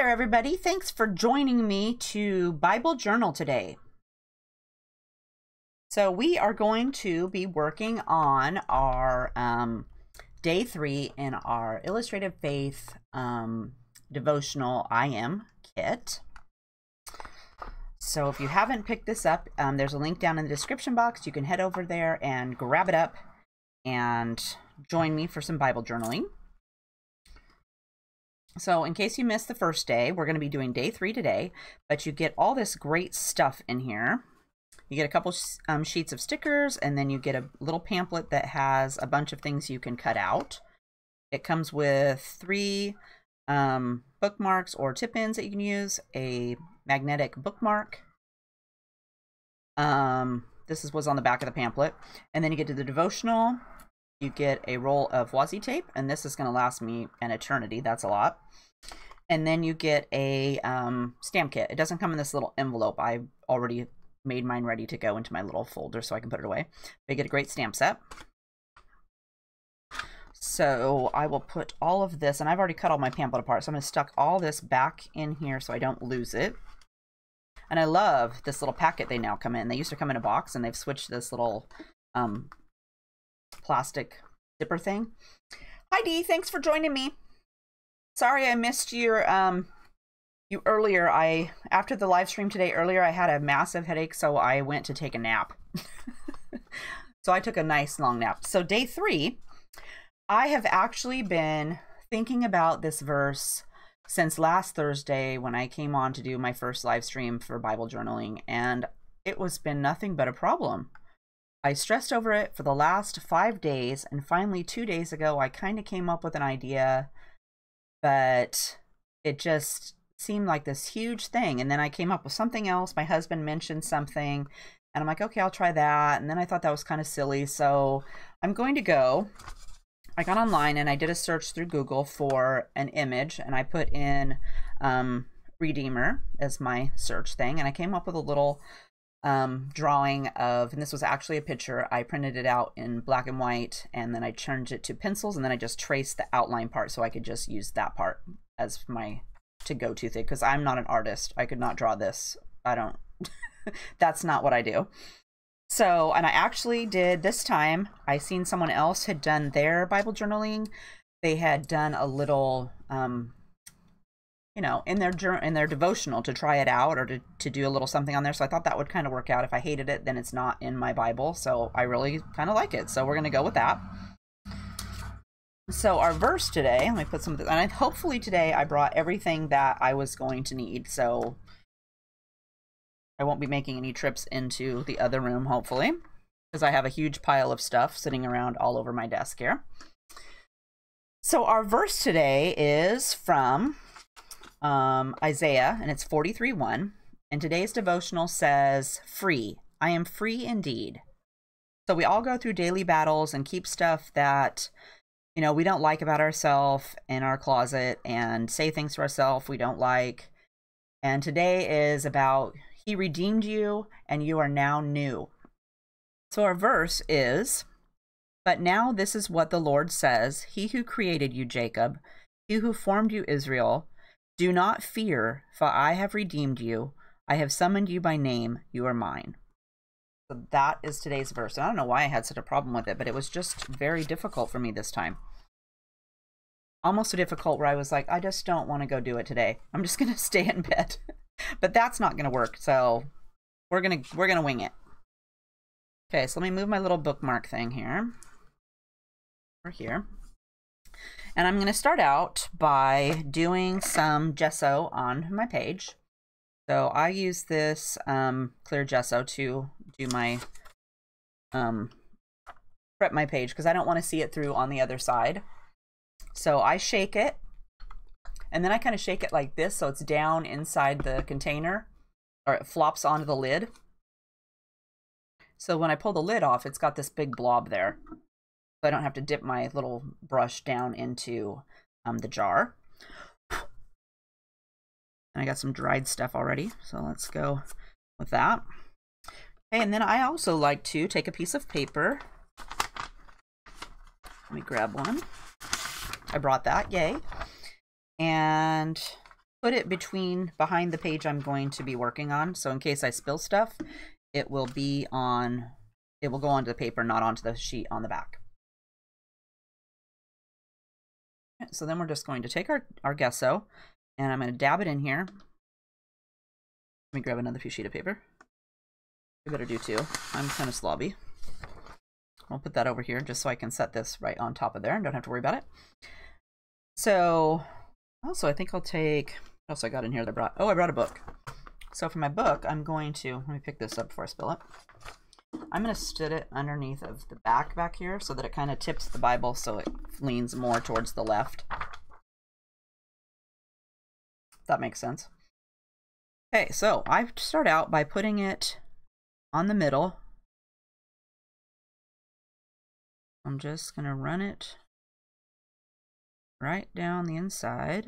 there, everybody. Thanks for joining me to Bible Journal today. So we are going to be working on our day 3 in our Illustrated Faith Devotional Kit. So if you haven't picked this up, there's a link down in the description box. You can head over there and grab it up and join me for some Bible journaling. So in case you missed the first day, we're going to be doing day 3 today, but you get all this great stuff in here. You get a couple sheets of stickers, and then you get a little pamphlet that has a bunch of things you can cut out. It comes with 3 bookmarks or tip-ins that you can use, a magnetic bookmark. This was on the back of the pamphlet. And then you get to the devotional. You get a roll of washi tape, and this is going to last me an eternity. That's a lot. And then you get a stamp kit. It doesn't come in this little envelope. I already made mine ready to go into my little folder so I can put it away. But you get a great stamp set. So I will put all of this, and I've already cut all my pamphlet apart, so I'm going to stuck all this back in here so I don't lose it. And I love this little packet they now come in. They used to come in a box, and they've switched this little plastic zipper thing. Hi Dee, thanks for joining me. Sorry I missed your you earlier. After the live stream today earlier, I had a massive headache, so I went to take a nap. So I took a nice long nap. So day 3, I have actually been thinking about this verse since last Thursday when I came on to do my first live stream for Bible journaling, and it was been nothing but a problem. I stressed over it for the last 5 days, and finally 2 days ago I kind of came up with an idea, but it just seemed like this huge thing. And then I came up with something else. My husband mentioned something, and I'm like, okay, I'll try that. And then I thought that was kind of silly, so I'm going to go. I got online and I did a search through Google for an image, and I put in Redeemer as my search thing, and I came up with a little drawing of, and this was actually a picture. I printed it out in black and white, and then I changed it to pencils, and then I just traced the outline part so I could just use that part as my to-go-to thing, because I'm not an artist. I could not draw this. I don't that's not what I do. So, and I actually did this time, I seen someone else had done their Bible journaling. They had done a little you know, in their devotional to try it out, or to do a little something on there. So I thought that would kind of work out. If I hated it, then it's not in my Bible. So I really kind of like it. So we're going to go with that. So our verse today, let me put some, and hopefully today I brought everything that I was going to need. So I won't be making any trips into the other room, hopefully, because I have a huge pile of stuff sitting around all over my desk here. So our verse today is from Isaiah, and it's 43:1, and today's devotional says, "Free, I am free indeed." So we all go through daily battles and keep stuff that, you know, we don't like about ourselves in our closet, and say things to ourselves we don't like. And today is about He redeemed you, and you are now new. So our verse is, "But now this is what the Lord says, He who created you, Jacob, He who formed you, Israel, do not fear, for I have redeemed you. I have summoned you by name. You are mine." So that is today's verse. And I don't know why I had such a problem with it, but it was just very difficult for me this time. Almost so difficult where I was like, I just don't want to go do it today. I'm just going to stay in bed. But that's not going to work. So we're going to wing it. Okay, so let me move my little bookmark thing here. Over here. And I'm going to start out by doing some gesso on my page. So I use this clear gesso to do my prep my page, because I don't want to see it through on the other side. So I shake it, and then I kind of shake it like this so it's down inside the container, or it flops onto the lid. So when I pull the lid off, it's got this big blob there. So I don't have to dip my little brush down into the jar. And I got some dried stuff already, so let's go with that. Okay, and then I also like to take a piece of paper. Let me grab one. I brought that, yay. And put it behind the page I'm going to be working on. So in case I spill stuff, it will go onto the paper, not onto the sheet on the back. So then we're just going to take our gesso, and I'm going to dab it in here. Let me grab another sheet of paper. You better do too. I'm kind of slobby. I'll put that over here just so I can set this right on top of there and don't have to worry about it. So also I think I'll take, what else I got in here that I brought? Oh, I brought a book. So for my book, I'm going to, let me pick this up before I spill it. I'm going to sit it underneath of the back here so that it kind of tips the Bible so it leans more towards the left. If that makes sense. Okay, so I start out by putting it on the middle. I'm just going to run it right down the inside.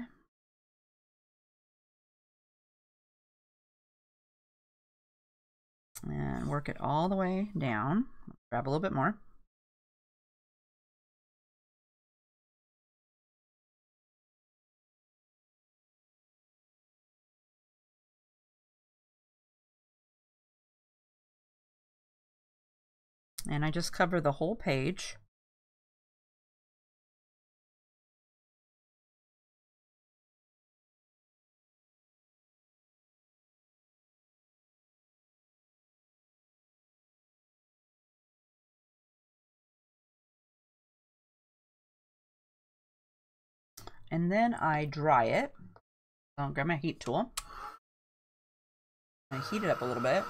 And work it all the way down. Grab a little bit more. And I just cover the whole page. And then I dry it. I'll grab my heat tool. I heat it up a little bit.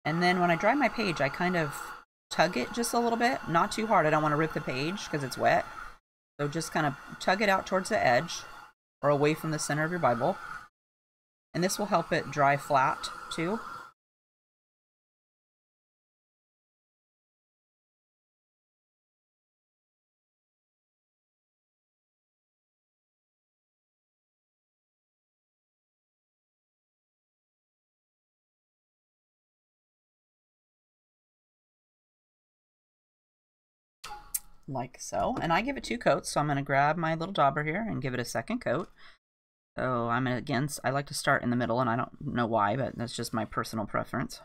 And then when I dry my page, I kind of tug it just a little bit. Not too hard. I don't want to rip the page because it's wet. So just kind of tug it out towards the edge or away from the center of your Bible. And this will help it dry flat too. Like so. And I give it 2 coats, so I'm going to grab my little dauber here and give it a second coat. So I'm again, I like to start in the middle, and I don't know why, but that's just my personal preference.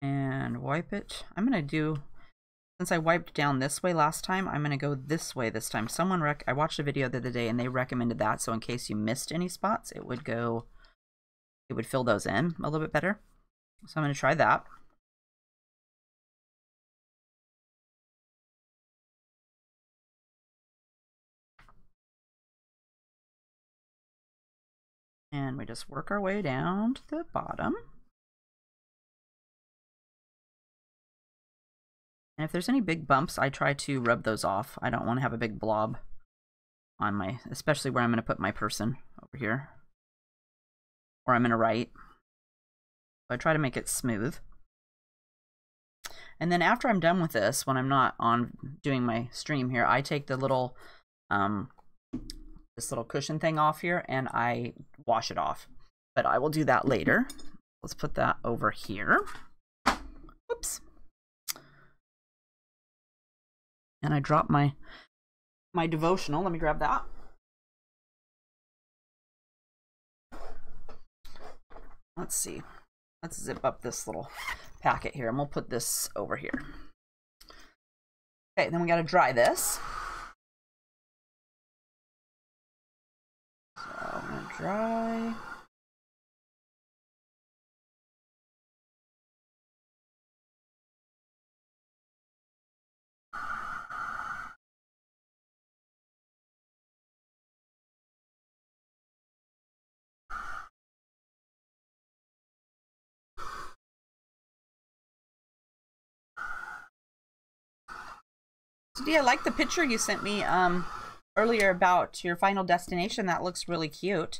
And wipe it. I'm going to do, since I wiped down this way last time, I'm going to go this way this time. I watched a video the other day and they recommended that, so in case you missed any spots, it would fill those in a little bit better. So I'm going to try that. And we just work our way down to the bottom. And if there's any big bumps, I try to rub those off. I don't want to have a big blob on my, especially where I'm going to put my person over here, or I'm going to write. So I try to make it smooth. And then after I'm done with this, when I'm not on doing my stream here, I take the little, this little cushion thing off here and I wash it off. But I will do that later. Let's put that over here. Whoops. And I dropped my devotional. Let me grab that. Let's see. Let's zip up this little packet here and we'll put this over here. Okay, then we got to dry this. So I'm going to dry. So, Dee, I like the picture you sent me earlier about your final destination. That looks really cute.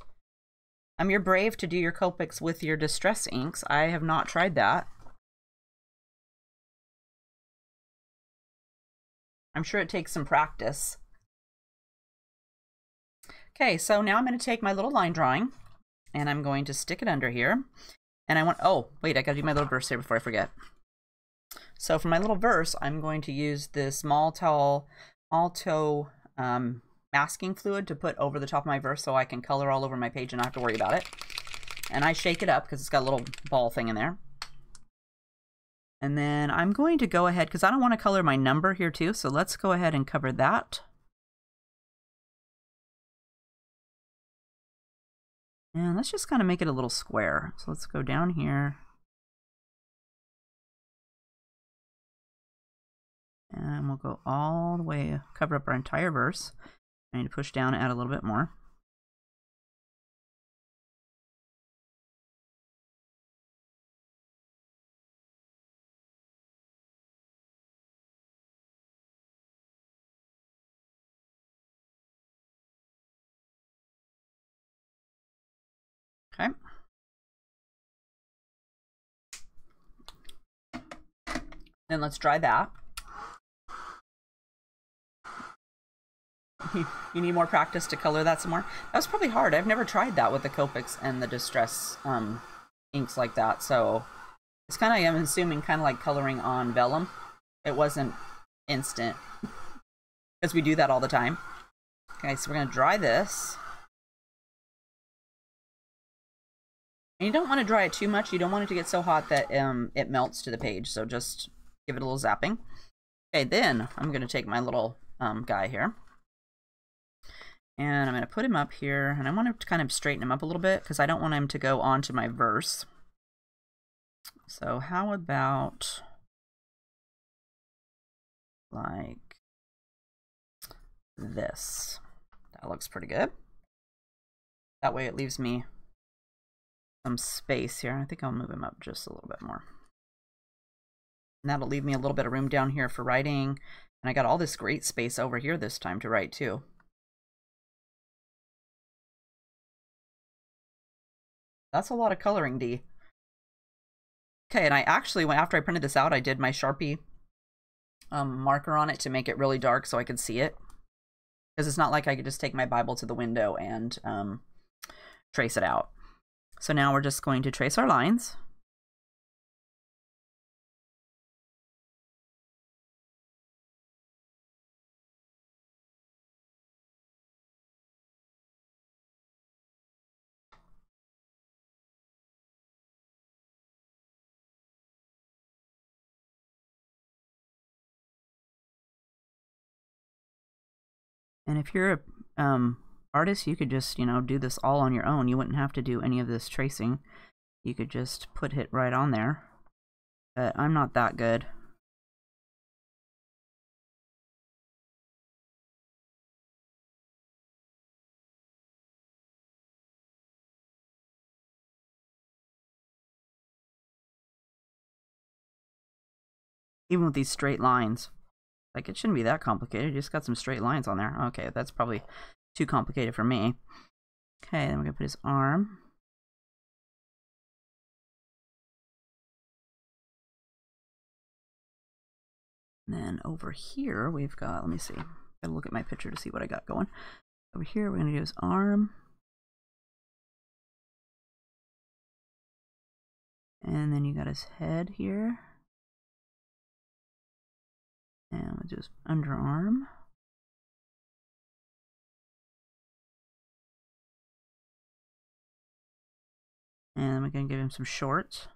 You're brave to do your Copics with your distress inks. I have not tried that. I'm sure it takes some practice. Okay, so now I'm going to take my little line drawing and I'm going to stick it under here. And I want, oh, wait, I got to do my little verse here before I forget. So for my little verse, I'm going to use this Malto masking fluid to put over the top of my verse so I can color all over my page and not have to worry about it. And I shake it up because it's got a little ball thing in there. And then I'm going to go ahead, because I don't want to color my number here too, so let's go ahead and cover that. And let's just kind of make it a little square. So let's go down here. And we'll go all the way, cover up our entire verse. I need to push down and add a little bit more. Okay. Then let's dry that. You need more practice to color that some more. That was probably hard. I've never tried that with the Copics and the Distress inks like that. So it's kind of, I'm assuming, kind of like coloring on vellum. It wasn't instant because we do that all the time. Okay, so we're going to dry this. And you don't want to dry it too much. You don't want it to get so hot that it melts to the page. So just give it a little zapping. Okay, then I'm going to take my little guy here. And I'm going to put him up here. And I want to kind of straighten him up a little bit because I don't want him to go onto my verse. So how about like this? That looks pretty good. That way it leaves me some space here. I think I'll move him up just a little bit more. And that'll leave me a little bit of room down here for writing. And I got all this great space over here this time to write too. That's a lot of coloring, D. Okay, and I actually, after I printed this out, I did my Sharpie marker on it to make it really dark so I could see it. Because it's not like I could just take my Bible to the window and trace it out. So now we're just going to trace our lines. And if you're a artist, you could just, you know, do this all on your own. You wouldn't have to do any of this tracing. You could just put it right on there. But I'm not that good. Even with these straight lines. Like, it shouldn't be that complicated. You just got some straight lines on there. Okay, that's probably too complicated for me. Okay, then we're going to put his arm. And then over here, we've got, let me see. Gotta look at my picture to see what I got going. Over here, we're going to do his arm. And then you got his head here. And we'll do his underarm. And we're going to give him some shorts.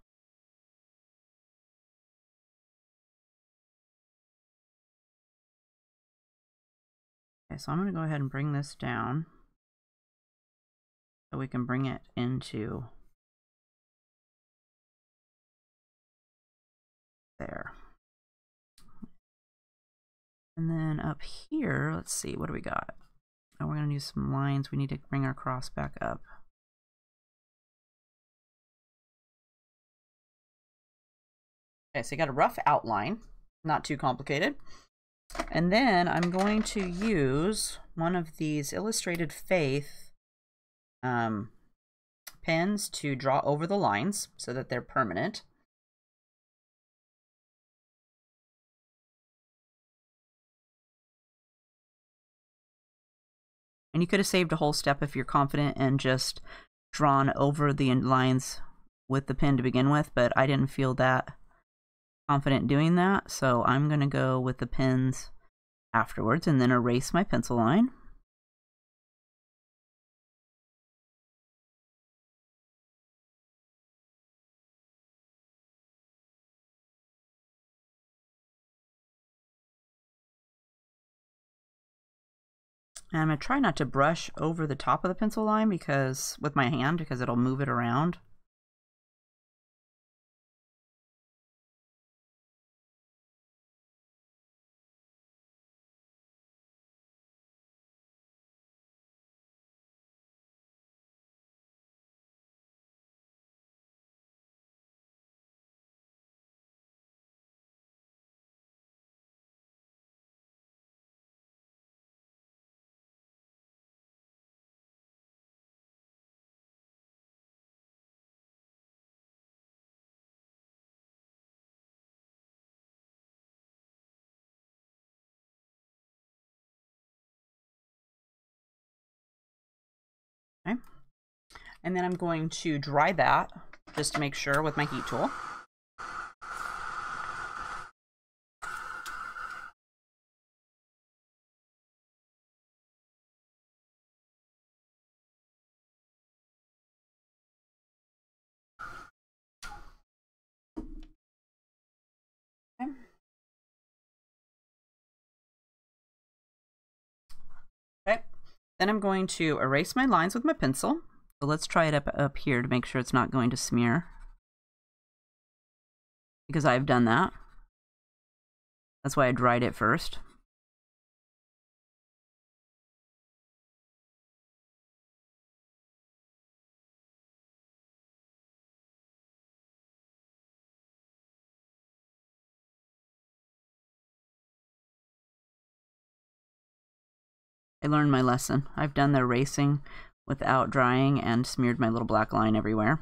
Okay, so I'm going to go ahead and bring this down so we can bring it into there. And then up here, let's see, what do we got? Oh, we're going to use some lines. We need to bring our cross back up. Okay, so you got a rough outline, not too complicated. And then I'm going to use one of these Illustrated Faith pens to draw over the lines so that they're permanent. And you could have saved a whole step if you're confident and just drawn over the lines with the pen to begin with, but I didn't feel that confident doing that, so I'm going to go with the pens afterwards and then erase my pencil line. And I'm going to try not to brush over the top of the pencil line because with my hand, because it'll move it around. Okay. And then I'm going to dry that just to make sure with my heat tool. Okay. Okay. Then I'm going to erase my lines with my pencil. So let's try it up here to make sure it's not going to smear, because I've done that. That's why I dried it first. I learned my lesson. I've done the erasing without drying and smeared my little black line everywhere.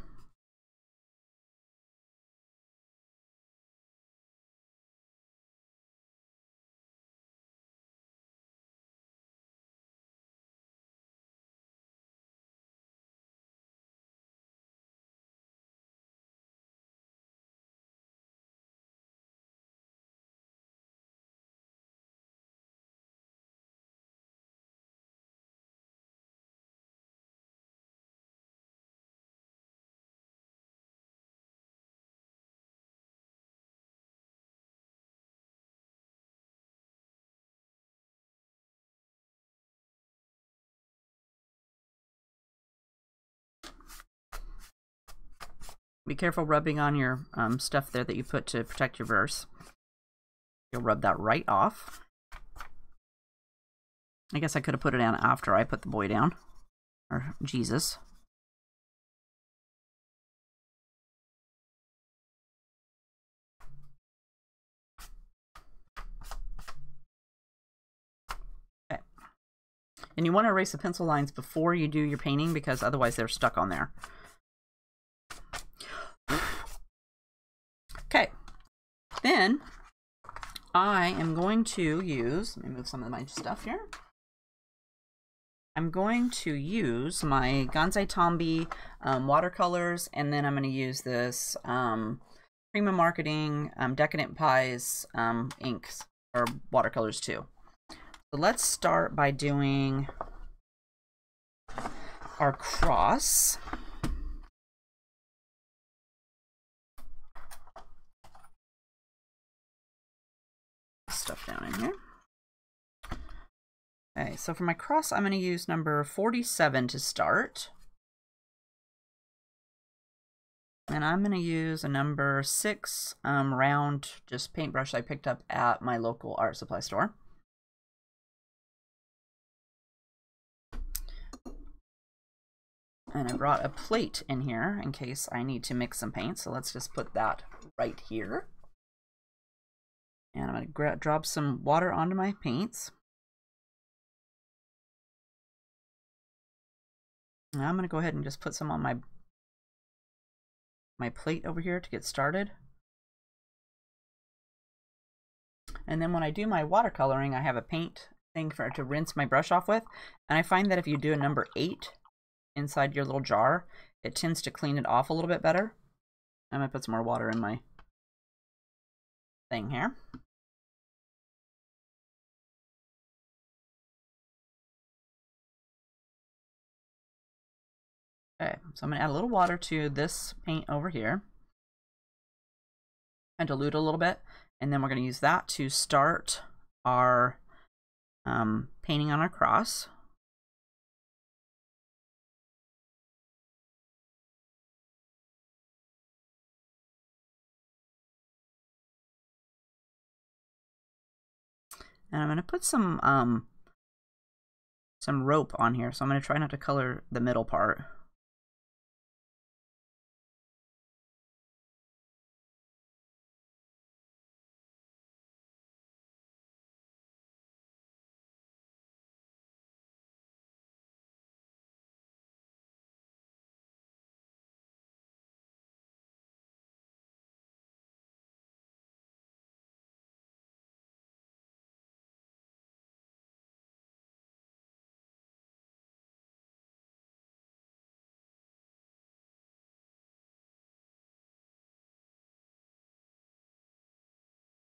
Be careful rubbing on your stuff there that you put to protect your verse. You'll rub that right off. I guess I could have put it down after I put the boy down. Or Jesus. Okay. And you want to erase the pencil lines before you do your painting because otherwise they're stuck on there. Okay, then I am going to use, let me move some of my stuff here. I'm going to use my Gansai Tambi watercolors, and then I'm going to use this Prima Marketing Decadent Pies inks, or watercolors too. So let's start by doing our cross. Stuff down in here. Okay, so for my cross, I'm going to use number 47 to start. And I'm going to use a number 6 round just paintbrush I picked up at my local art supply store. And I brought a plate in here in case I need to mix some paint. So let's just put that right here. And I'm going to drop some water onto my paints. Now I'm going to go ahead and just put some on my plate over here to get started. And then when I do my watercoloring, I have a paint thing to rinse my brush off with. And I find that if you do a number 8 inside your little jar, it tends to clean it off a little bit better. I'm going to put some more water in my thing here. Okay, so I'm going to add a little water to this paint over here and dilute a little bit, and then we're going to use that to start our painting on our cross. And I'm going to put some rope on here. So I'm going to try not to color the middle part.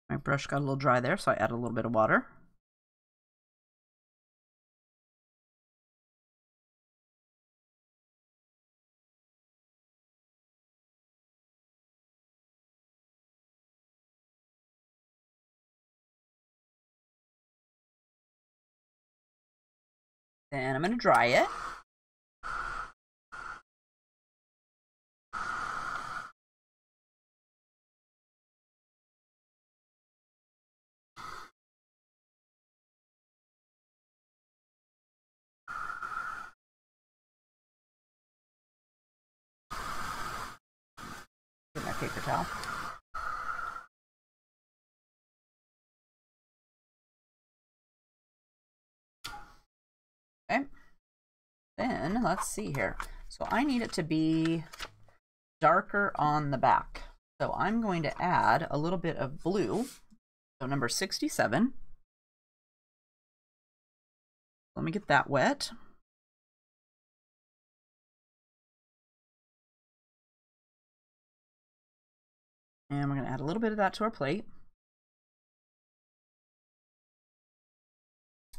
My brush got a little dry there, so I add a little bit of water. Then I'm going to dry it. Get my paper towel. Okay. Then let's see here. So I need it to be darker on the back. So I'm going to add a little bit of blue. So number 67. Let me get that wet. And we're going to add a little bit of that to our plate.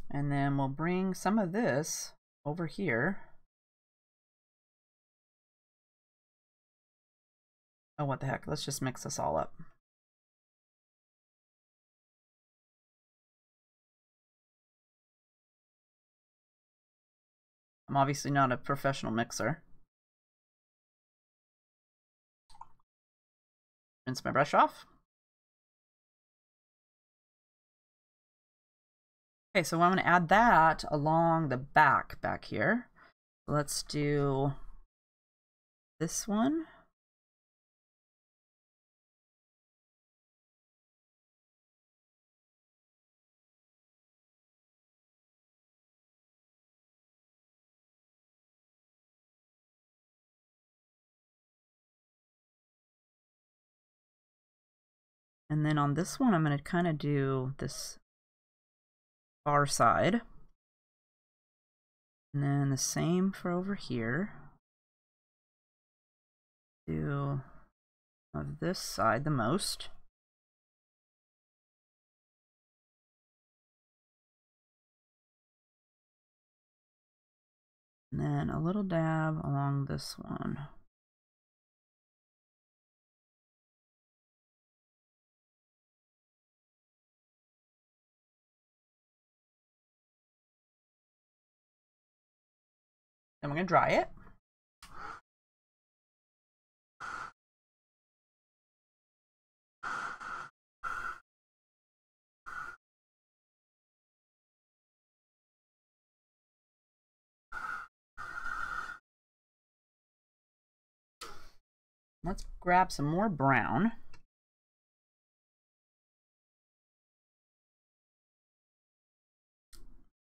And then we'll bring some of this over here. Oh, what the heck. Let's just mix this all up. I'm obviously not a professional mixer. Rinse my brush off. Okay, so I'm going to add that along the back here. Let's do this one. And then on this one, I'm going to kind of do this far side. And then the same for over here. Do of this side the most. And then a little dab along this one. Then we're going to dry it. Let's grab some more brown.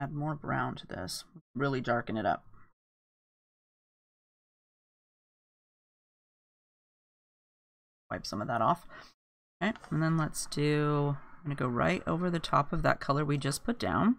Add more brown to this. Really darken it up. Wipe some of that off. Okay, and then let's do, I'm going to go right over the top of that color we just put down.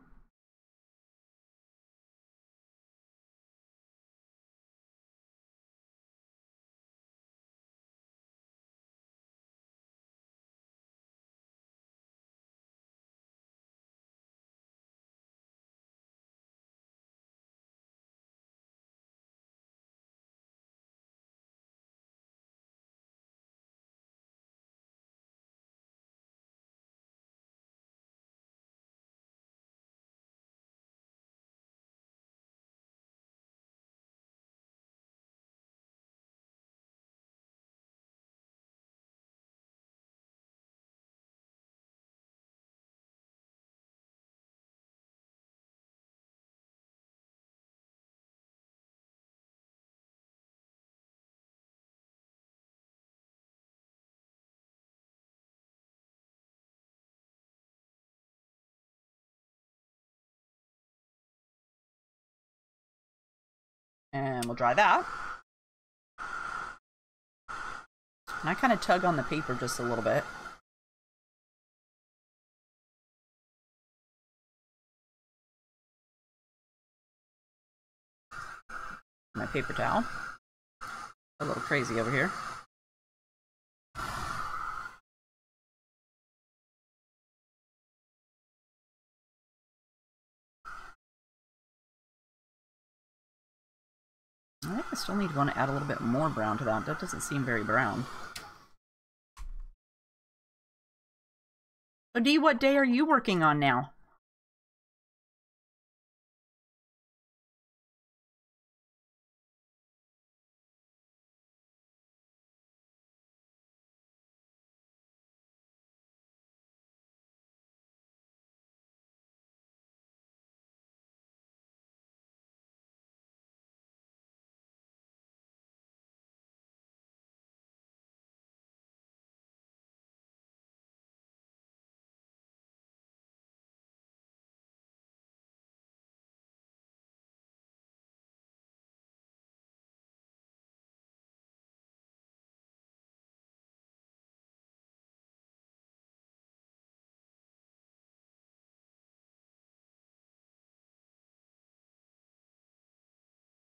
And we'll dry that. And I kind of tug on the paper just a little bit. My paper towel. A little crazy over here. I think I still need to want to add a little bit more brown to that. That doesn't seem very brown. So Dee, what day are you working on now?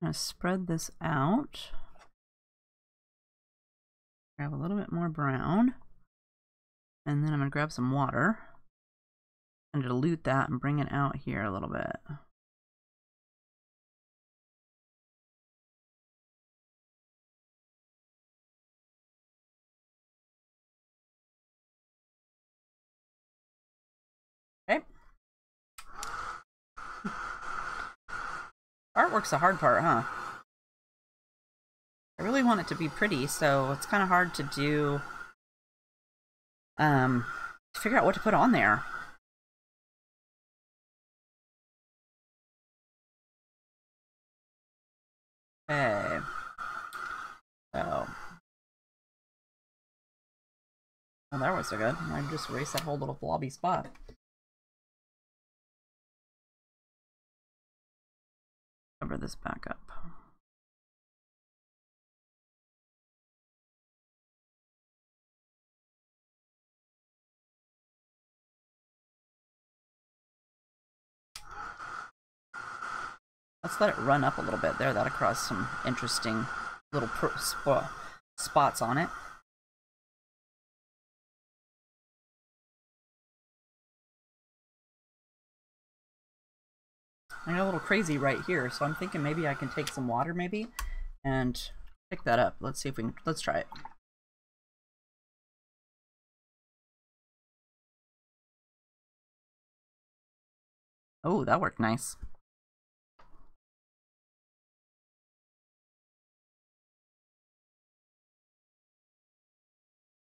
I'm going to spread this out. Grab a little bit more brown. And then I'm going to grab some water and dilute that and bring it out here a little bit. Okay. Artwork's the hard part, huh? I really want it to be pretty, so it's kind of hard to do, figure out what to put on there. Okay. So. Oh, that was so good. I just erased that whole little blobby spot. Cover this back up. Let's let it run up a little bit there. That'll cause some interesting little spots on it. I got a little crazy right here, so I'm thinking maybe I can take some water maybe and pick that up. Let's see if we can, let's try it. Oh, that worked nice.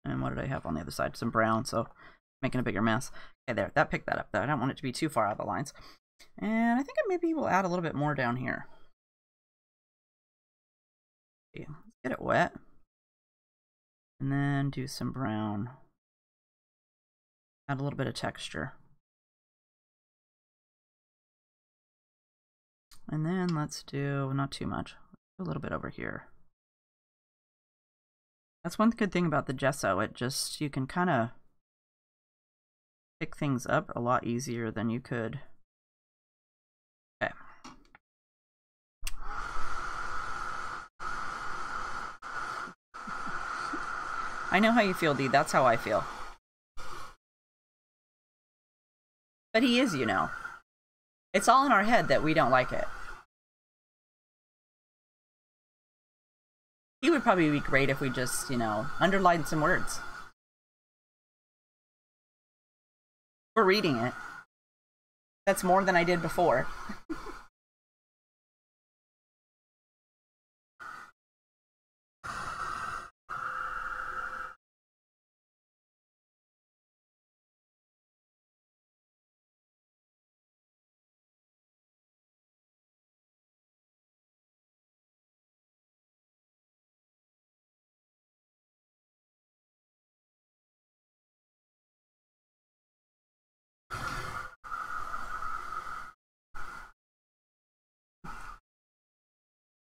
And what did I have on the other side? Some brown, so making a bigger mess. Okay, there, that picked that up though. I don't want it to be too far out of the lines. And I think maybe we'll add a little bit more down here. Okay, let's get it wet. And then do some brown. Add a little bit of texture. And then let's do, not too much, a little bit over here. That's one good thing about the gesso. It just, you can kind of pick things up a lot easier than you could. Okay. I know how you feel, Dee. That's how I feel. But he is, you know. It's all in our head that we don't like it. He would probably be great if we just, you know, underlined some words. We're reading it. That's more than I did before.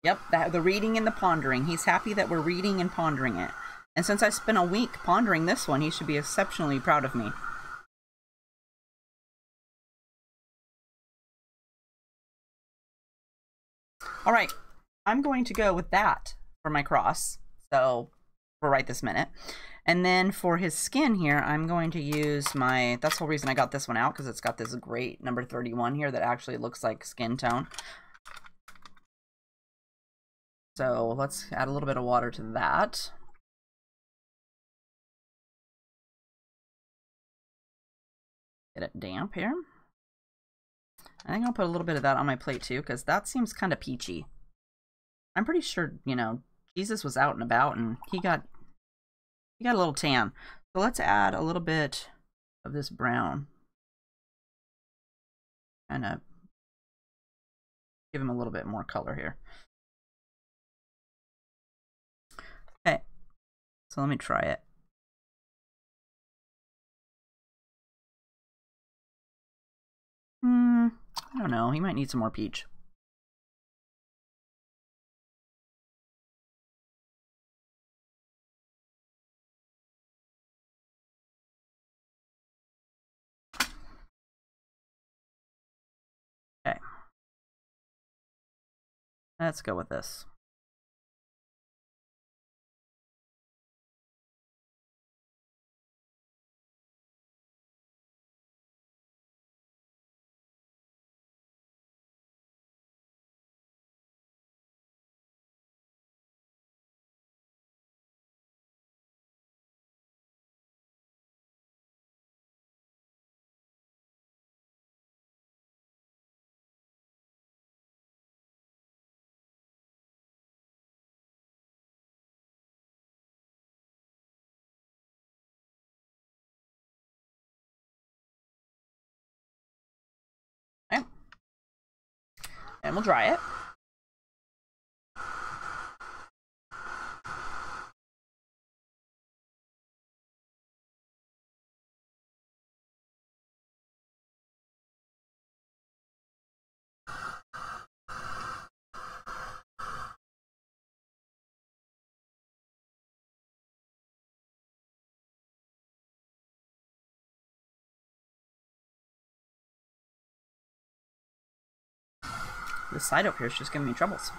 Yep, the reading and the pondering. He's happy that we're reading and pondering it. And since I spent a week pondering this one, he should be exceptionally proud of me. All right, I'm going to go with that for my cross. So for right this minute. And then for his skin here, I'm going to use my, that's the whole reason I got this one out, because it's got this great number 31 here that actually looks like skin tone. So let's add a little bit of water to that. Get it damp here. I think I'll put a little bit of that on my plate too, because that seems kind of peachy. I'm pretty sure, you know, Jesus was out and about and he got a little tan. So let's add a little bit of this brown. Kind of give him a little bit more color here. Okay, so let me try it. I don't know. He might need some more peach. Okay. Let's go with this. Okay. And we'll dry it. This side up here is just giving me troubles.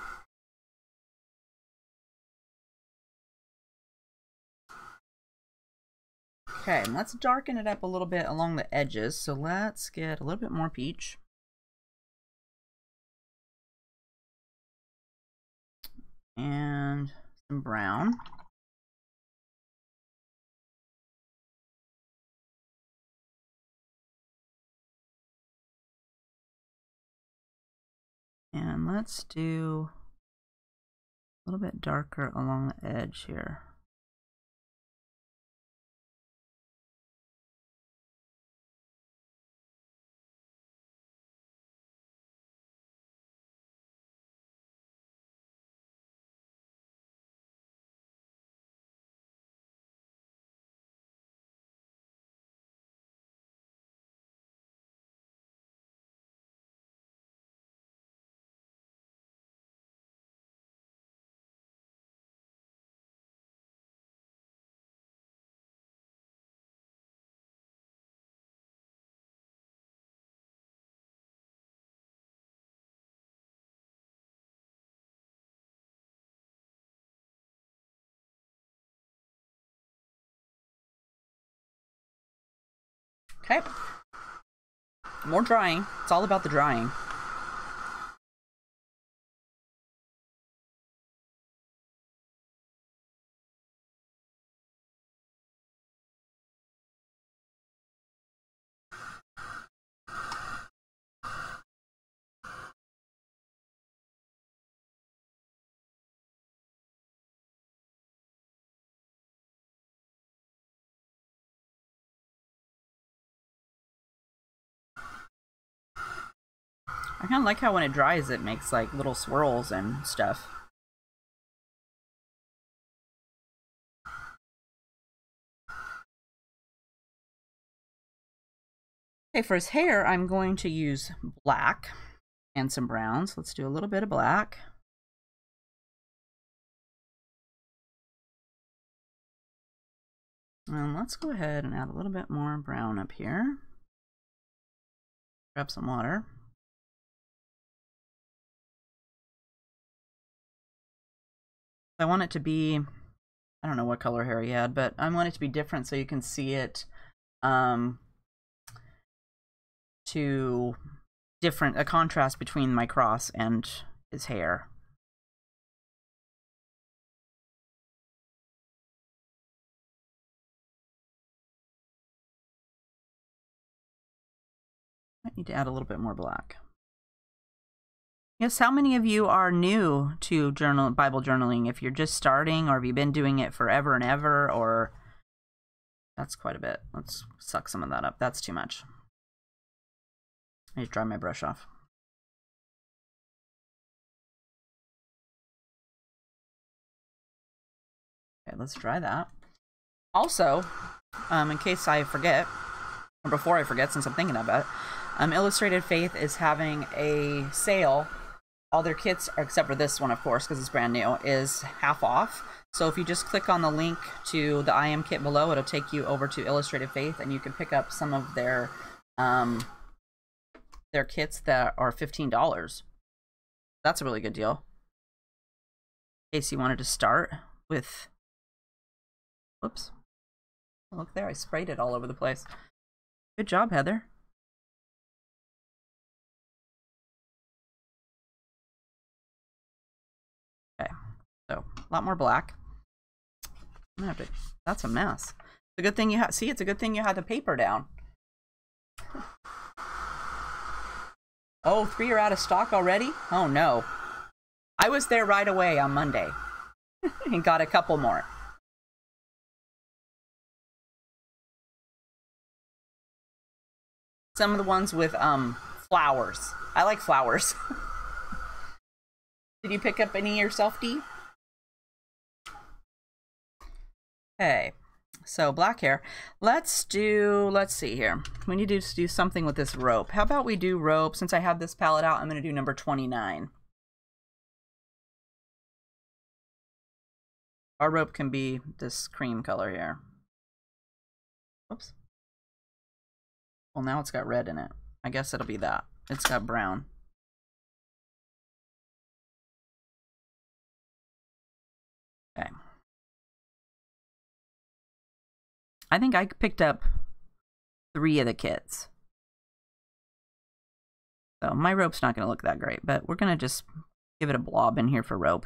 Okay, and let's darken it up a little bit along the edges. So let's get a little bit more peach. And some brown. And let's do a little bit darker along the edge here. Okay. More drying. It's all about the drying. I kind of like how when it dries it makes like little swirls and stuff. Okay, for his hair I'm going to use black and some browns. Let's do a little bit of black. And let's go ahead and add a little bit more brown up here. Grab some water. I want it to be, I don't know what color hair he had, but I want it to be different so you can see it to different, a contrast between my cross and his hair. I need to add a little bit more black. Yes, how many of you are new to Bible journaling? If you're just starting, or have you been doing it forever and ever, or that's quite a bit. Let's suck some of that up. That's too much. I need to dry my brush off. Okay, let's dry that. Also, in case I forget, or before I forget, since I'm thinking about it, Illustrated Faith is having a sale. All their kits, except for this one, of course, because it's brand new, is half off. So if you just click on the link to the I Am kit below, it'll take you over to Illustrated Faith, and you can pick up some of their kits that are $15. That's a really good deal. In case you wanted to start with, whoops, look there, I sprayed it all over the place. Good job, Heather. Okay, so a lot more black. I'm gonna have to, that's a mess. It's a good thing you had, see, it's a good thing you had the paper down. Oh, 3 are out of stock already? Oh no. I was there right away on Monday and got a couple more. Some of the ones with flowers. I like flowers. Did you pick up any yourself, Dee? Okay, so black hair. Let's see here. We need to do something with this rope. How about we do rope? Since I have this palette out, I'm going to do number 29. Our rope can be this cream color here. Oops. Well, now it's got red in it. I guess it'll be that. It's got brown. Okay. I think I picked up 3 of the kits. So my rope's not going to look that great, but we're going to just give it a blob in here for rope.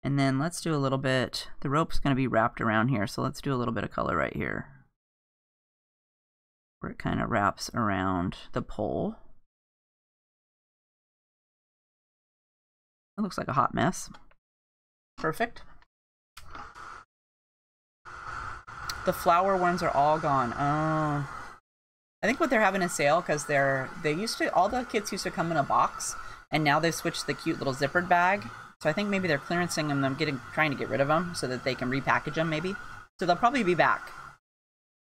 And then let's do a little bit, the rope's going to be wrapped around here, so let's do a little bit of color right here, where it kind of wraps around the pole. It looks like a hot mess. Perfect. The flower ones are all gone. Oh, I think what they're having a sale because all the kits used to come in a box, and now they've switched to the cute little zippered bag. So I think maybe they're clearancing them, trying to get rid of them so that they can repackage them maybe. So they'll probably be back.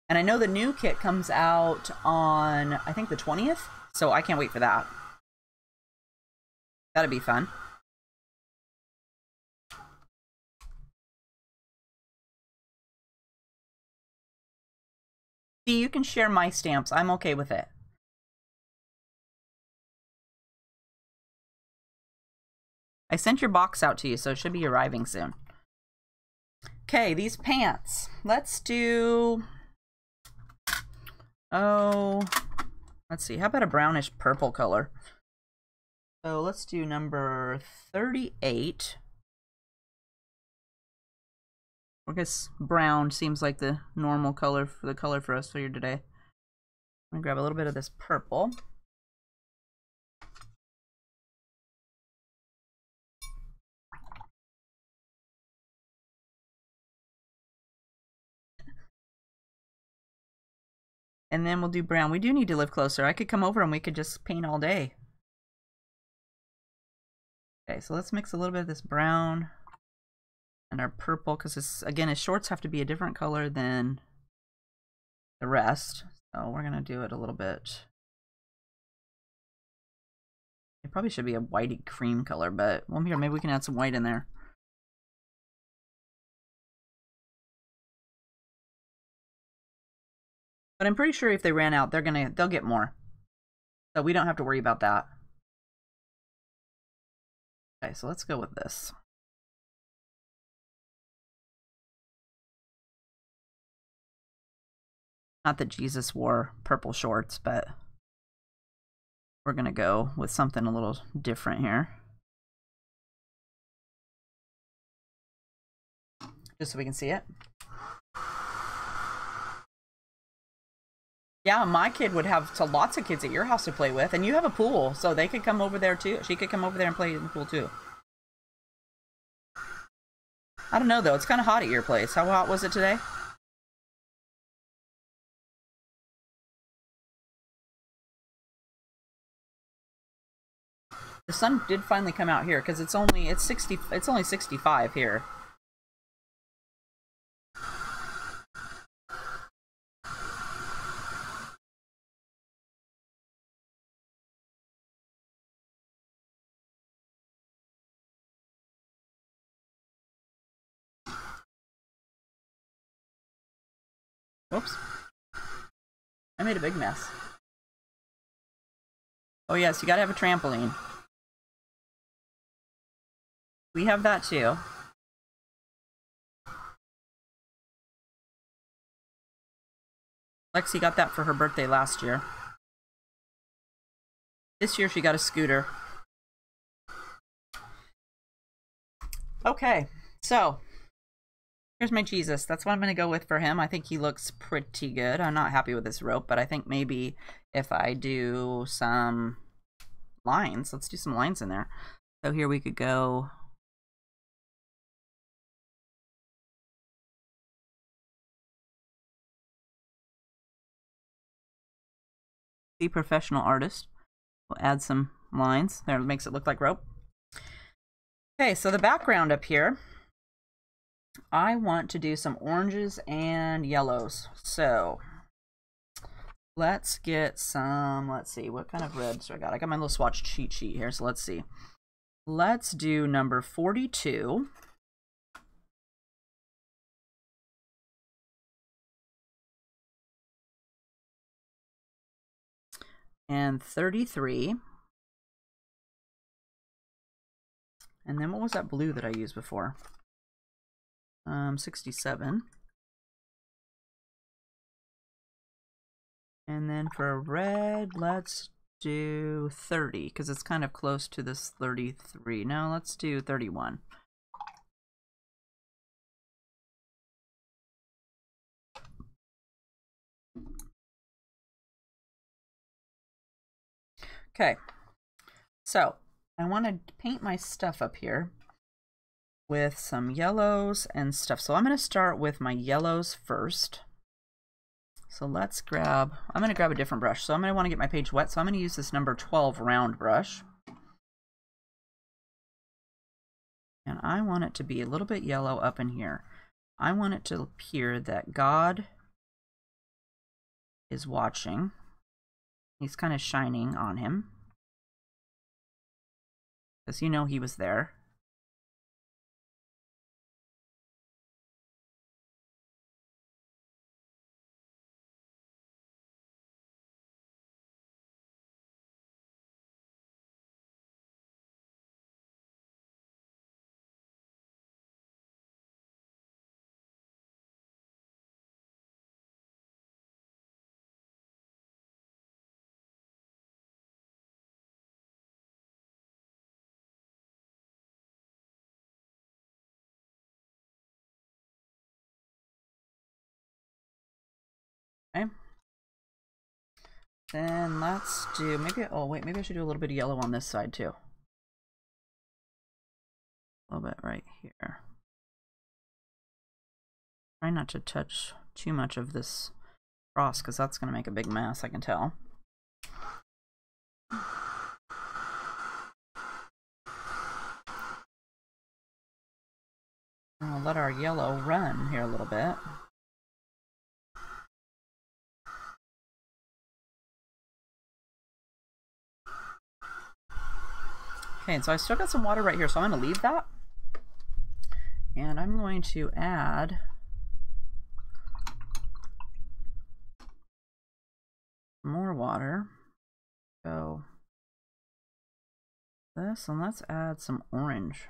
And I know the new kit comes out on, I think, the 20th. So I can't wait for that. That'll be fun. See, you can share my stamps. I'm okay with it. I sent your box out to you, so it should be arriving soon. Okay, these pants. Let's do... Oh, let's see. How about a brownish purple color? So let's do number 38. I guess brown seems like the normal color for us here today. I'm gonna grab a little bit of this purple. And then we'll do brown. We do need to live closer. I could come over and we could just paint all day. Okay, so let's mix a little bit of this brown and our purple, because again, his shorts have to be a different color than the rest. So we're gonna do it a little bit. It probably should be a whitey cream color, but well, here, maybe we can add some white in there. But I'm pretty sure if they ran out, they'll get more. So we don't have to worry about that. Okay, so let's go with this. Not that Jesus wore purple shorts, but we're gonna go with something a little different here. Just so we can see it. Yeah, my kid would have lots of kids at your house to play with, and you have a pool, so they could come over there too. She could come over there and play in the pool too. I don't know though, it's kind of hot at your place. How hot was it today? The sun did finally come out here because it's only 65 here. Whoops. I made a big mess. Oh yes, you gotta have a trampoline. We have that too. Lexi got that for her birthday last year. This year she got a scooter. Okay, so here's my Jesus. That's what I'm going to go with for him. I think he looks pretty good. I'm not happy with this rope, but I think maybe if I do some lines, let's do some lines in there. So here we could go. The professional artist. We'll add some lines. There, it makes it look like rope. Okay, so the background up here, I want to do some oranges and yellows. So let's get some, let's see, what kind of reds do I got? I got my little swatch cheat sheet here, so let's see. Let's do number 42. And 33. And then what was that blue that I used before? 67. And then for red, let's do 30, because it's kind of close to this 33. No, let's do 31. Okay, so I want to paint my stuff up here with some yellows and stuff. So I'm going to start with my yellows first. So let's grab, I'm going to grab a different brush. So I'm going to want to get my page wet. So I'm going to use this number 12 round brush. And I want it to be a little bit yellow up in here. I want it to appear that God is watching. He's kind of shining on him, because you know he was there. Okay. Then let's do, maybe, oh wait, maybe I should do a little bit of yellow on this side too. A little bit right here. Try not to touch too much of this cross, because that's going to make a big mess, I can tell. I'll let our yellow run here a little bit. Okay, and so I still got some water right here, so I'm going to leave that. And I'm going to add water. Go this, and let's add some orange.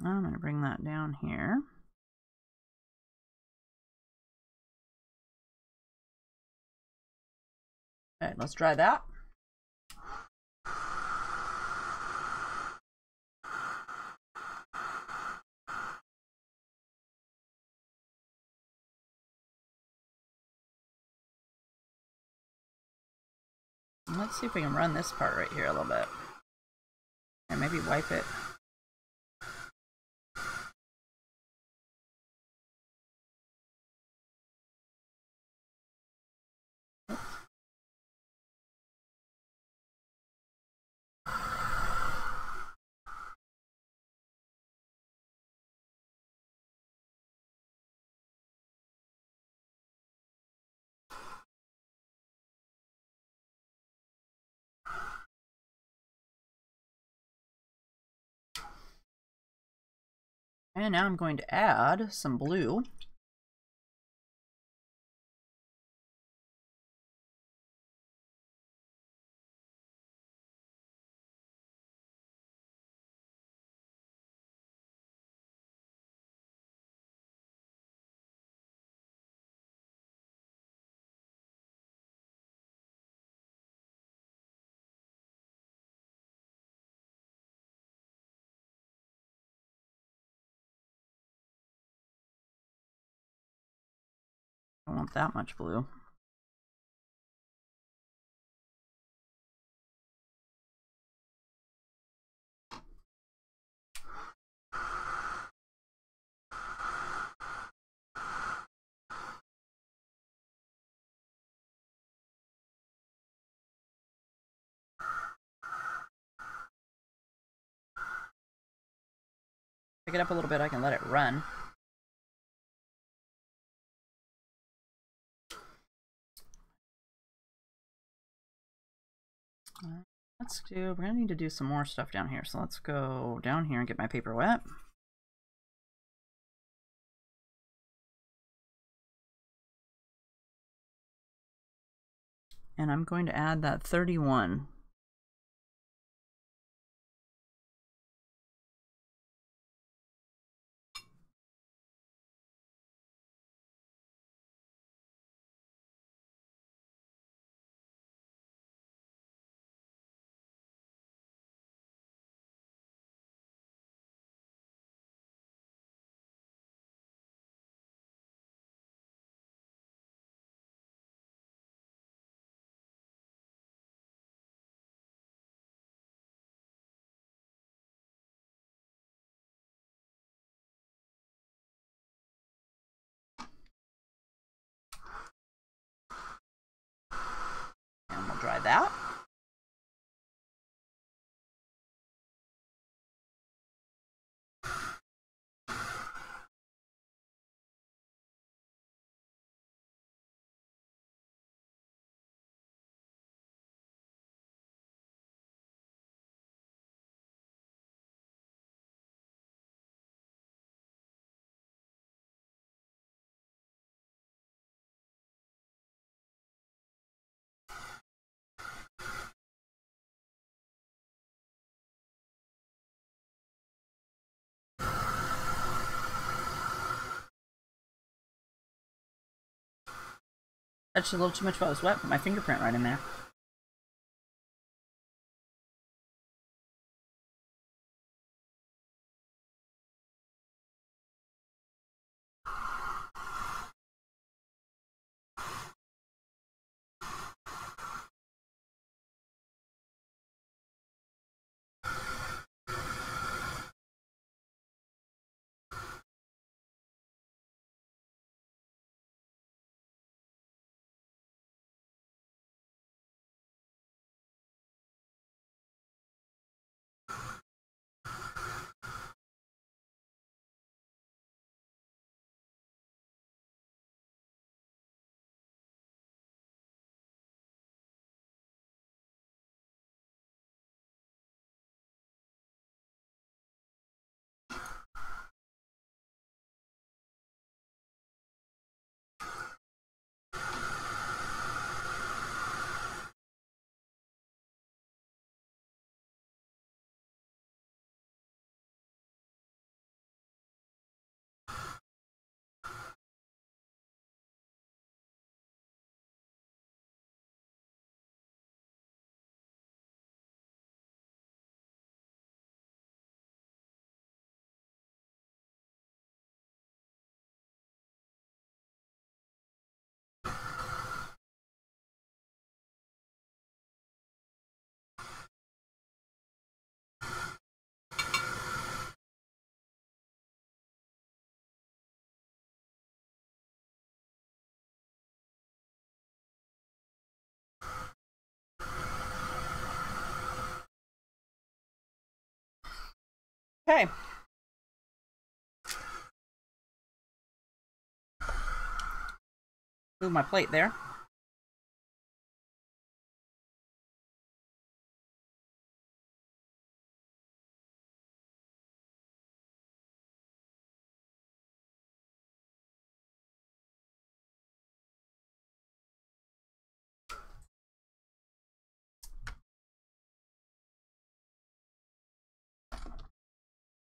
I'm going to bring that down here. All right, let's try that. Let's see if we can run this part right here a little bit. And maybe wipe it. And now I'm going to add some blue. I don't want that much blue. Pick it up a little bit, I can let it run. We're gonna need to do some more stuff down here. So let's go down here and get my paper wet. And I'm going to add that 31. And we'll dry that. That's a little too much while it was wet. Put my fingerprint right in there. Okay. Move my plate there.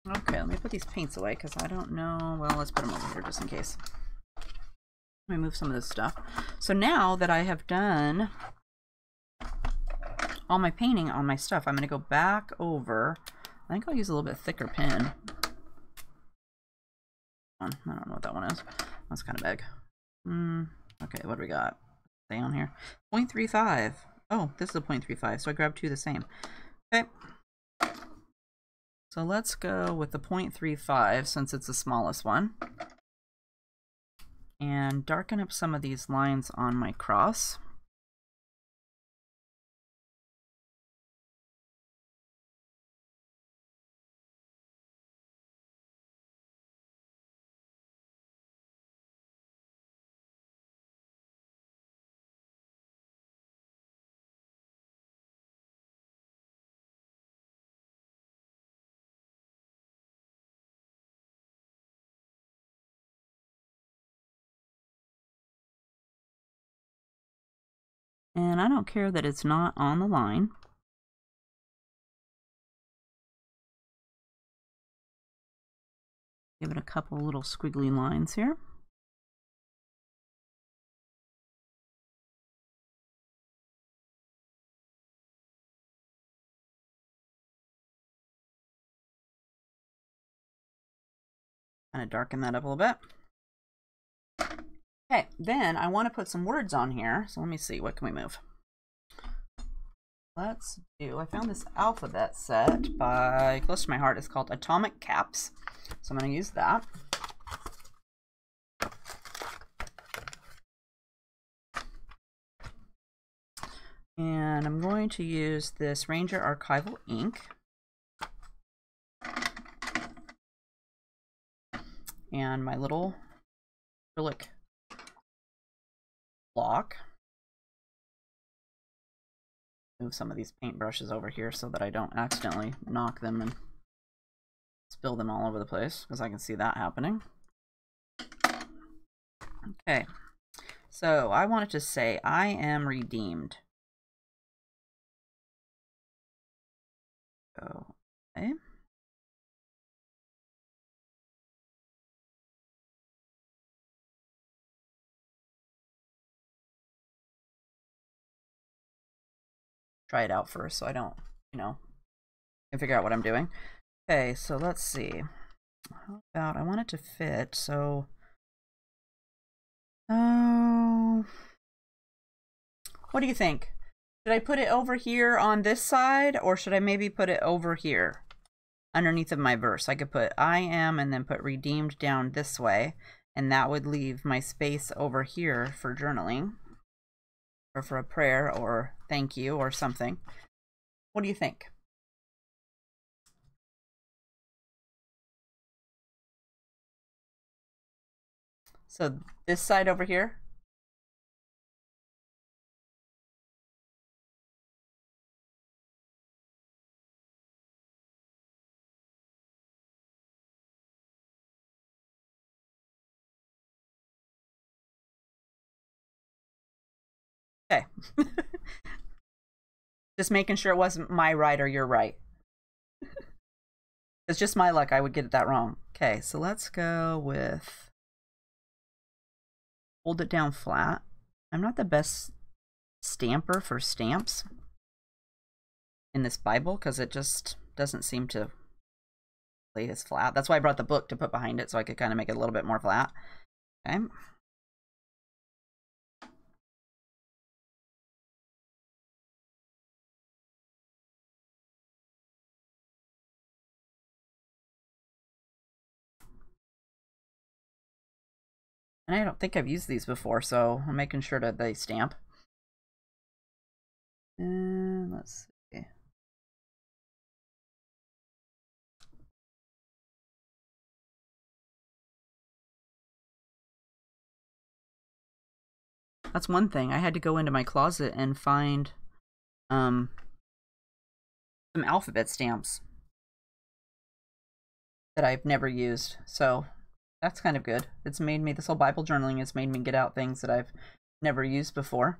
Okay, let me put these paints away because I don't know. Well, let's put them over here just in case. Let me move some of this stuff. So now that I have done all my painting on my stuff, I'm going to go back over. I think I'll use a little bit thicker pen. I don't know what that one is. That's kind of big. Okay, what do we got? Stay on here. 0.35. Oh, this is a 0.35, so I grabbed two the same. Okay. So let's go with the 0.35 since it's the smallest one. And darken up some of these lines on my cross. And I don't care that it's not on the line. Give it a couple little squiggly lines here. Kind of darken that up a little bit. Okay, then I want to put some words on here. So let me see, what can we move? Let's do, I found this alphabet set by, close to my heart, it's called Atomic Caps. So I'm going to use that. And I'm going to use this Ranger Archival ink. And my little acrylic block. Move some of these paintbrushes over here so that I don't accidentally knock them and spill them all over the place, because I can see that happening. Okay, so I wanted to say, I am redeemed. Okay. Try it out first so I don't, can figure out what I'm doing. Okay, so let's see. How about, I want it to fit, so... Oh... What do you think? Should I put it over here on this side, or should I maybe put it over here underneath of my verse? I could put I am and then put redeemed down this way, and that would leave my space over here for journaling, or for a prayer, or thank you, or something. What do you think? So this side over here? Okay. Just making sure it wasn't my right or your right. It's just my luck I would get that wrong. Okay, so let's go with hold it down flat. I'm not the best stamper for stamps in this Bible because it just doesn't seem to lay as flat. That's why I brought the book to put behind it so I could kind of make it a little bit more flat. Okay. And I don't think I've used these before, so I'm making sure that they stamp. And let's see. That's one thing. I had to go into my closet and find some alphabet stamps that I've never used. So that's kind of good. It's made me, this whole Bible journaling has made me get out things that I've never used before.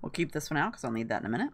We'll keep this one out because I'll need that in a minute.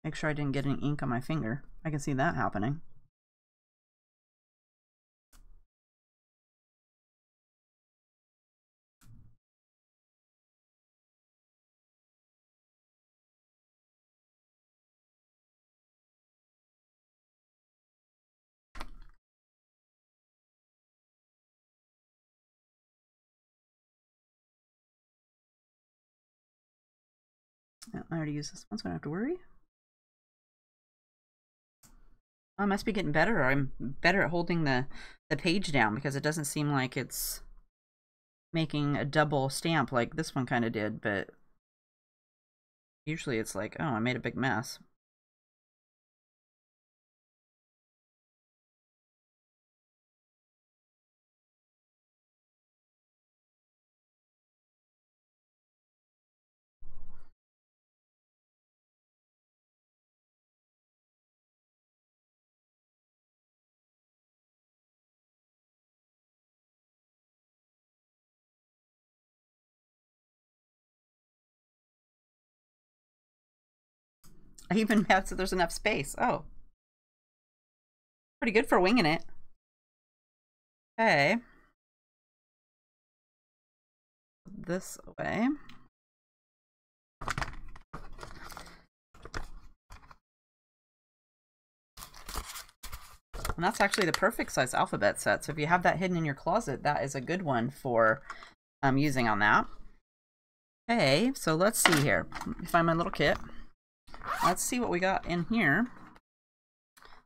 Make sure I didn't get any ink on my finger. I can see that happening. Yeah, I already used this one, so I don't have to worry. I must be getting better. I'm better at holding the page down because it doesn't seem like it's making a double stamp like this one kind of did, but usually it's like, oh, I made a big mess. I even have so there's enough space. Oh. Pretty good for winging it. Okay. This away. And that's actually the perfect size alphabet set. So if you have that hidden in your closet, that is a good one for using on that. Okay, so let's see here. Let me find my little kit. Let's see what we got in here.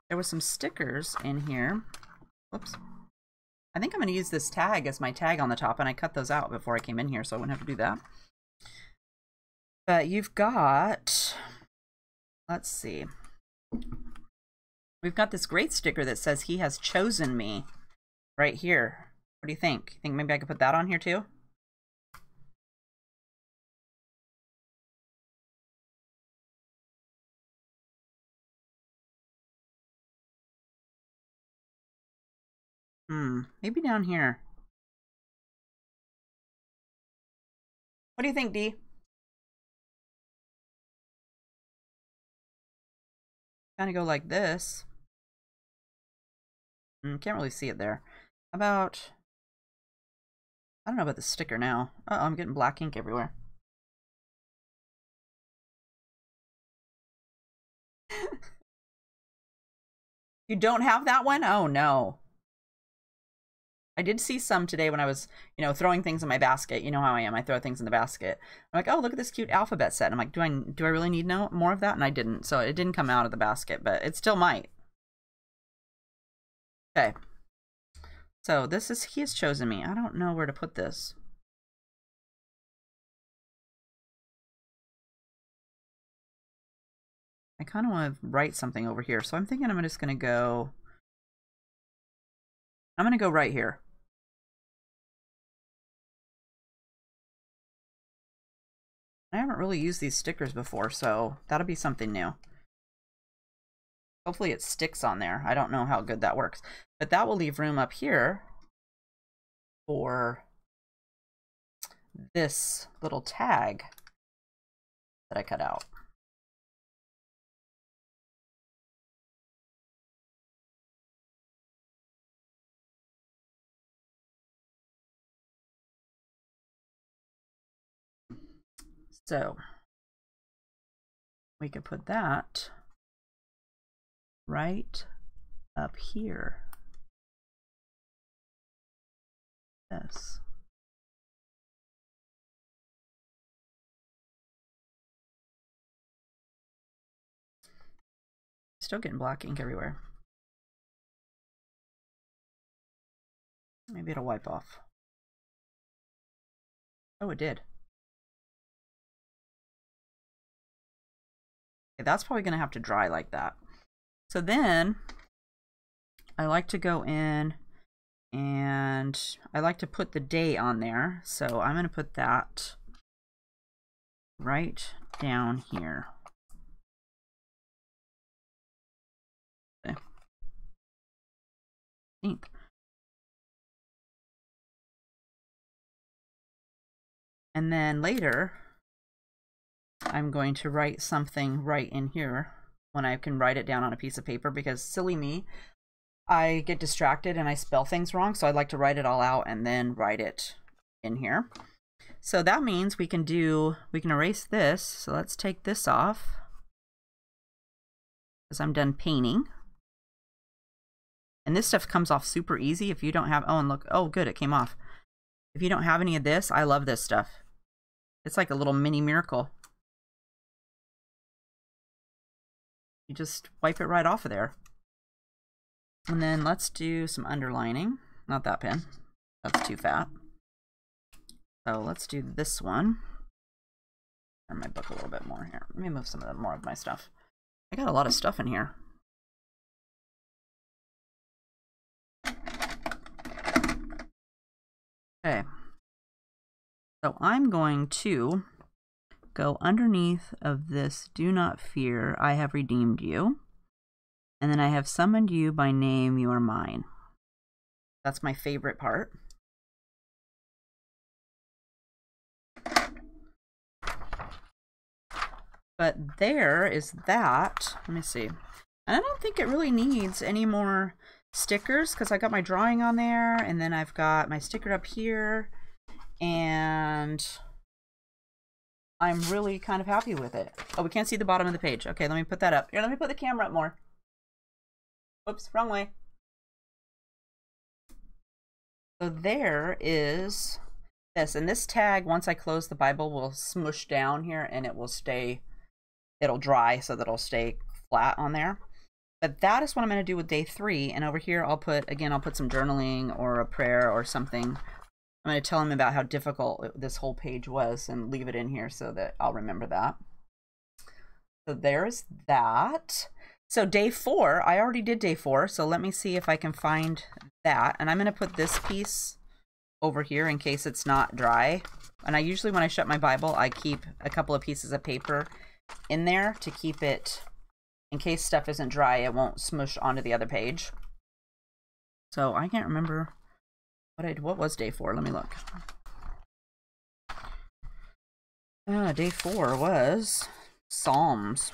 There was some stickers in here. Whoops. I think I'm going to use this tag as my tag on the top, and I cut those out before I came in here, so I wouldn't have to do that. But you've got, let's see. We've got this great sticker that says "He has chosen me" right here. What do you think? You think maybe I could put that on here too? Maybe down here. What do you think, Dee? Kind of go like this. Can't really see it there. About, I don't know about the sticker now. Uh-oh, I'm getting black ink everywhere. You don't have that one? Oh no. I did see some today when I was, you know, throwing things in my basket. You know how I am. I throw things in the basket. I'm like, oh, look at this cute alphabet set. I'm like, do I really need more of that? And I didn't. So it didn't come out of the basket, but it still might. Okay. So this is, he has chosen me. I don't know where to put this. I kind of want to write something over here. So I'm thinking I'm just going to go, right here. I haven't really used these stickers before, so that'll be something new. Hopefully it sticks on there. I don't know how good that works. But that will leave room up here for this little tag that I cut out. So we could put that right up here. Yes. Still getting black ink everywhere. Maybe it'll wipe off. Oh, it did. Okay, that's probably going to have to dry like that. So then I like to go in and I like to put the day on there. So I'm going to put that right down here. Okay. Ink. And then later, I'm going to write something right in here when I can write it down on a piece of paper, because silly me, I get distracted and I spell things wrong. So I'd like to write it all out and then write it in here. So that means we can erase this. So let's take this off because I'm done painting. And this stuff comes off super easy if you don't have, oh, and look, oh, good, it came off. If you don't have any of this, I love this stuff. It's like a little mini miracle. You just wipe it right off of there. And then let's do some underlining. Not that pen. That's too fat. So let's do this one. Turn my book a little bit more here. Let me move some of more of my stuff. I got a lot of stuff in here. Okay. So I'm going to go underneath of this, do not fear, I have redeemed you. And then I have summoned you by name, you are mine. That's my favorite part. But there is that. Let me see. And I don't think it really needs any more stickers because I got my drawing on there and then I've got my sticker up here and I'm really kind of happy with it. Oh, we can't see the bottom of the page. Okay, let me put that up. Here, let me put the camera up more. Whoops, wrong way. So there is this, and this tag, once I close the Bible, will smush down here and it will stay, it'll dry so that it'll stay flat on there. But that is what I'm going to do with day 3. And over here, I'll put, again, I'll put some journaling or a prayer or something. I'm going to tell him about how difficult this whole page was and leave it in here so that I'll remember that. So there's that. So day 4, I already did day 4. So let me see if I can find that. And I'm going to put this piece over here in case it's not dry. And I usually, when I shut my Bible, I keep a couple of pieces of paper in there to keep it, in case stuff isn't dry, it won't smush onto the other page. So I can't remember what was day 4. Let me look. Day 4 was Psalms.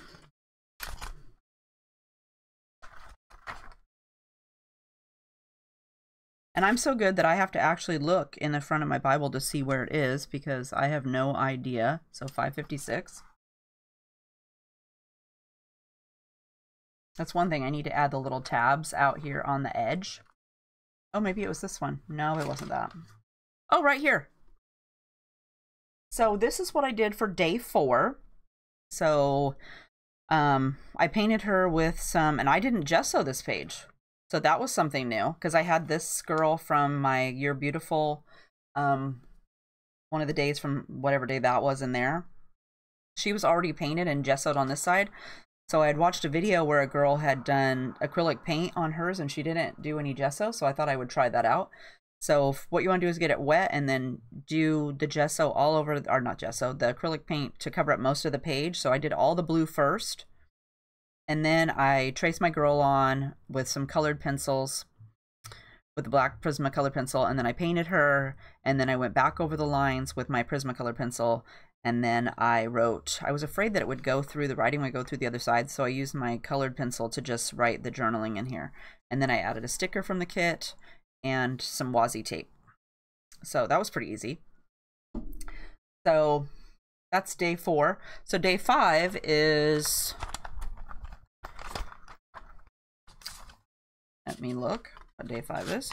And I'm so good that I have to actually look in the front of my Bible to see where it is because I have no idea. So 556. That's one thing. I need to add the little tabs out here on the edge. Oh, maybe it was this one. No, it wasn't that. Oh, right here. So this is what I did for day 4. So I painted her with some, and I didn't gesso this page. So that was something new, because I had this girl from my You're Beautiful, one of the days from whatever day that was in there. She was already painted and gessoed on this side. So I had watched a video where a girl had done acrylic paint on hers and she didn't do any gesso. So I thought I would try that out. So what you want to do is get it wet and then do the gesso all over, or not gesso, the acrylic paint to cover up most of the page. So I did all the blue first. And then I traced my girl on with some colored pencils, with the black Prismacolor pencil. And then I painted her. And then I went back over the lines with my Prismacolor pencil. And then I wrote, I was afraid that it would go through, the writing would go through the other side. So I used my colored pencil to just write the journaling in here. And then I added a sticker from the kit and some washi tape. So that was pretty easy. So that's day 4. So day 5 is, let me look what day 5 is.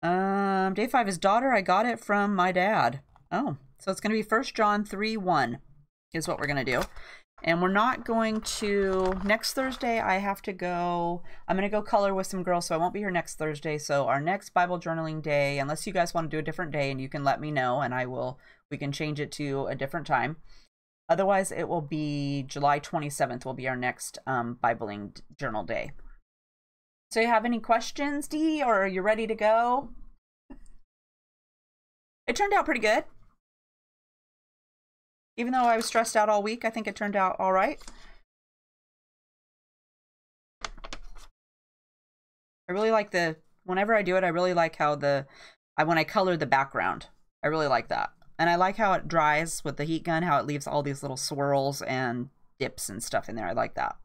Day 5 is Daughter, I Got It From My Dad. Oh, so it's going to be 1 John 3:1 is what we're going to do. And we're not going to, next Thursday, I have to go, I'm going to go color with some girls, so I won't be here next Thursday. So our next Bible journaling day, unless you guys want to do a different day, and you can let me know, and we can change it to a different time. Otherwise, it will be July 27th will be our next Bibling journal day. So you have any questions, Dee, or are you ready to go? It turned out pretty good. Even though I was stressed out all week, I think it turned out all right. I really like whenever I do it, I really like how when I color the background, I really like that. And I like how it dries with the heat gun, how it leaves all these little swirls and dips and stuff in there. I like that.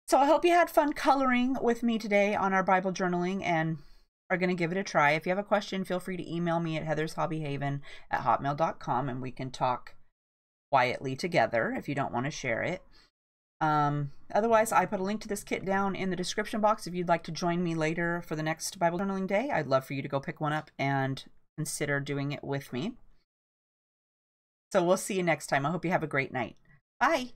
So I hope you had fun coloring with me today on our Bible journaling and are going to give it a try. If you have a question, feel free to email me at HeathersHobbieHaven@hotmail.com and we can talk quietly together if you don't want to share it. Otherwise, I put a link to this kit down in the description box if you'd like to join me later for the next Bible journaling day. I'd love for you to go pick one up and consider doing it with me. So we'll see you next time. I hope you have a great night. Bye.